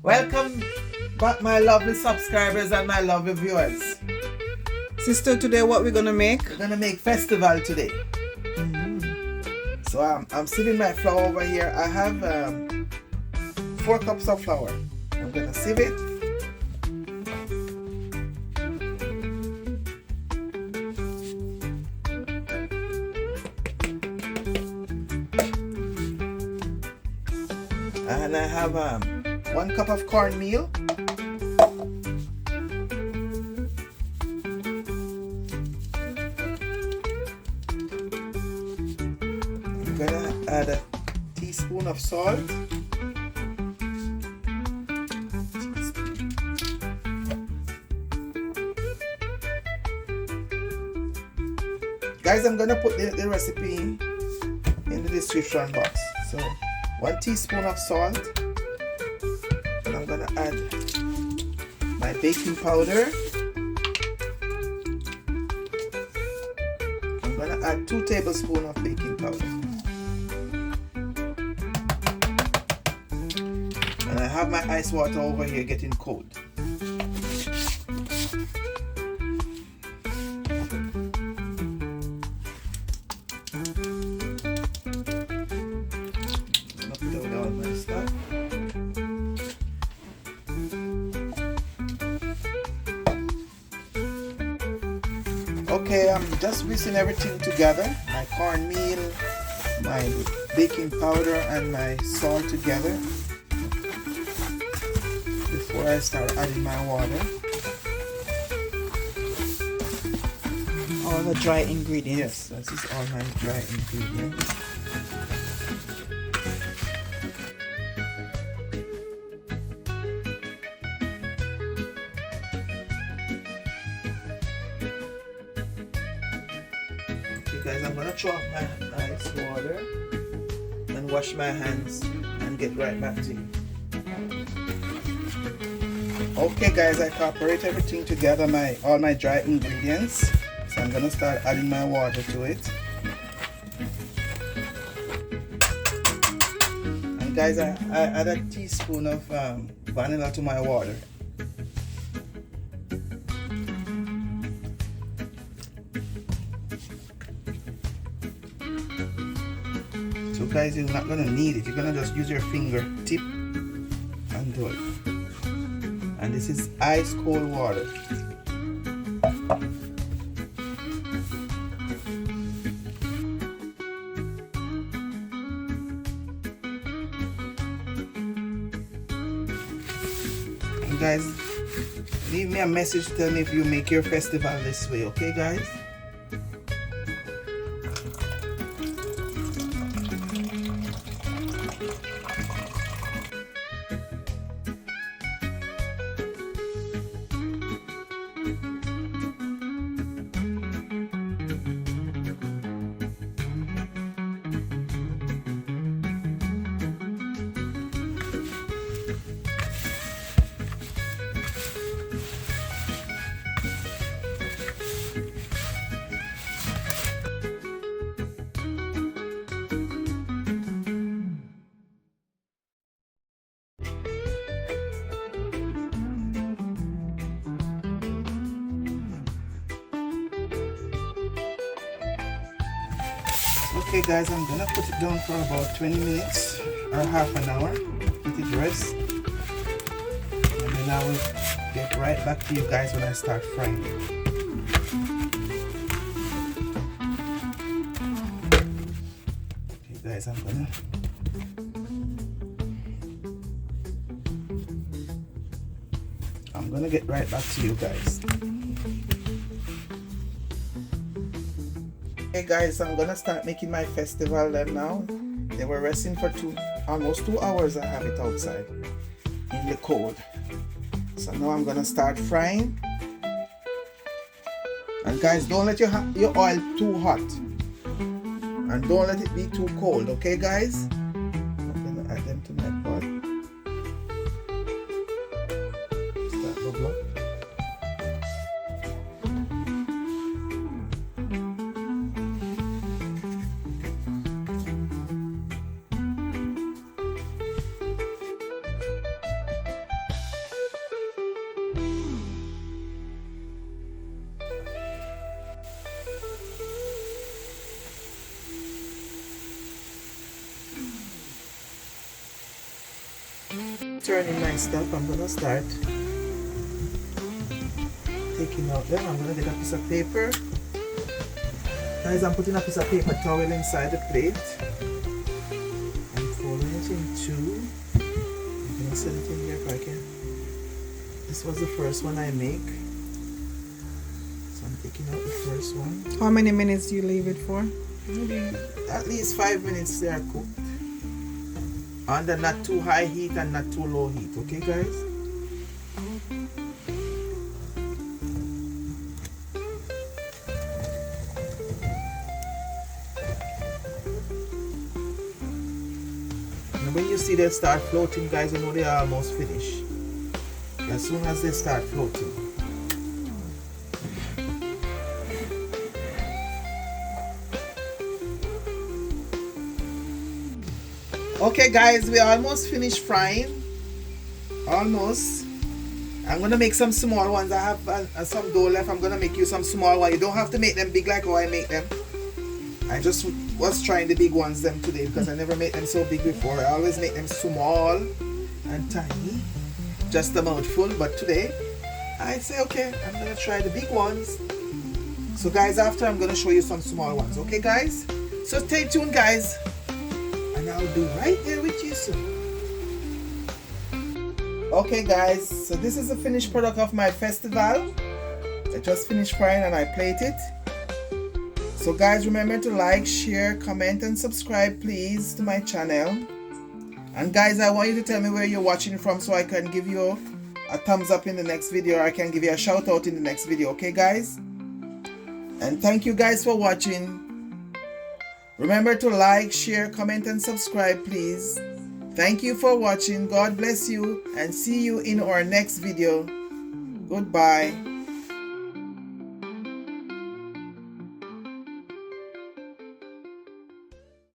Welcome back, my lovely subscribers and my lovely viewers. Sister, today what we're gonna make? We're gonna make festival today. So I'm sieving my flour over here. I have 4 cups of flour. I'm gonna sieve it. And I have 1 cup of cornmeal. I'm gonna add a teaspoon of salt. Guys, I'm gonna put the recipe in the description box. So 1 teaspoon of salt, and I'm gonna add my baking powder. I'm gonna add 2 tablespoons of baking powder, and I have my ice water over here getting cold. Okay, I'm just whisking everything together. My cornmeal, my baking powder, and my salt together before I start adding my water. All the dry ingredients. Yes, this is all my dry ingredients. Guys, I'm gonna throw off my ice water and wash my hands and get right back to you. Okay guys, I incorporate everything together, all my dry ingredients. So I'm gonna start adding my water to it. And guys, I add a teaspoon of vanilla to my water. So guys, you're not gonna need it. You're gonna just use your finger tip and do it. And this is ice cold water. And guys, leave me a message, tell me if you make your festival this way, okay guys? Okay guys, I'm gonna put it down for about 20 minutes or half an hour. Let it rest. And then I will get right back to you guys when I start frying it. Okay guys, I'm gonna get right back to you guys. Hey guys, I'm gonna start making my festival then now. They were resting for almost 2 hours. I have it outside in the cold. So now I'm gonna start frying. And guys, don't let your oil too hot. And don't let it be too cold, okay guys? I'm gonna add them to my pot. Start bubble up. turning my stuff, I'm gonna start taking out them. I'm gonna get a piece of paper. Guys, I'm putting a piece of paper towel inside the plate. I'm folding it in two. I'm gonna set it in here if I can. This was the first one I make. So I'm taking out the first one. How many minutes do you leave it for? Maybe at least 5 minutes they are cooked. Under not too high heat and not too low heat. Okay, guys? And when you see they start floating, guys, you know they are almost finished. As soon as they start floating. Okay, guys, we're almost finished frying. Almost. I'm gonna make some small ones. I have some dough left. I'm gonna make you some small ones. You don't have to make them big like how I make them. I just was trying the big ones them today because I never made them so big before. I always make them small and tiny, just a mouthful. But today, I say okay, I'm gonna try the big ones. So, guys, after I'm gonna show you some small ones. Okay, guys? So stay tuned, guys. And I'll be right there with you soon. Okay, guys, so this is the finished product of my festival. I just finished frying and I plate it. So, guys, remember to like, share, comment and subscribe, please, to my channel. And guys, I want you to tell me where you're watching from so I can give you a thumbs up in the next video, or I can give you a shout out in the next video. Okay, guys? And thank you guys for watching. Remember to like, share, comment and subscribe, please. Thank you for watching. God bless you and see you in our next video. Goodbye.